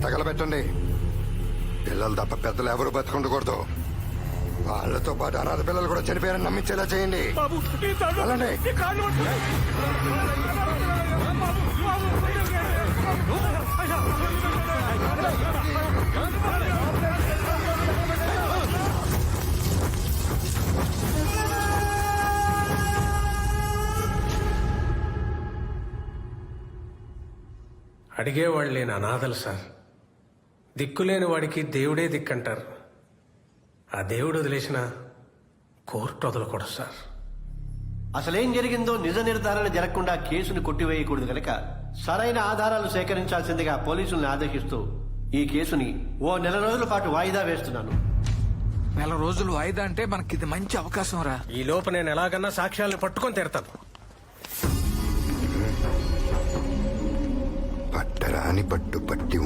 తగలబెట్టండి. పిల్లలు తప్ప పెద్దలు ఎవరు బతుకుండకూడదు. వాళ్ళతో పాటు అనాథ పిల్లలు కూడా చనిపోయారని నమ్మించేలా చేయండి. వెళ్ళండి. అడిగేవాళ్ళు లేని అనాథలు సార్. దిక్కులేని వాడికి దేవుడే దిక్కంటారు. ఆ దేవుడు వదిలేసిన కోర్టు వదలకూడదు సార్. అసలేం జరిగిందో నిజ నిర్ధారణ జరగకుండా కేసును కొట్టివేయకూడదు కనుక సరైన ఆధారాలు సేకరించాల్సిందిగా పోలీసుల్ని ఆదేశిస్తూ ఈ కేసుని ఓ 1 రోజుల పాటు వాయిదా వేస్తున్నాను. 1 రోజులు వాయిదా అంటే మనకిది మంచి అవకాశం రా. ఈ లోపు నేను ఎలాగన్నా సాక్ష్యాలను పట్టుకొని తీరతాను. పట్టరాని పట్టు పట్టి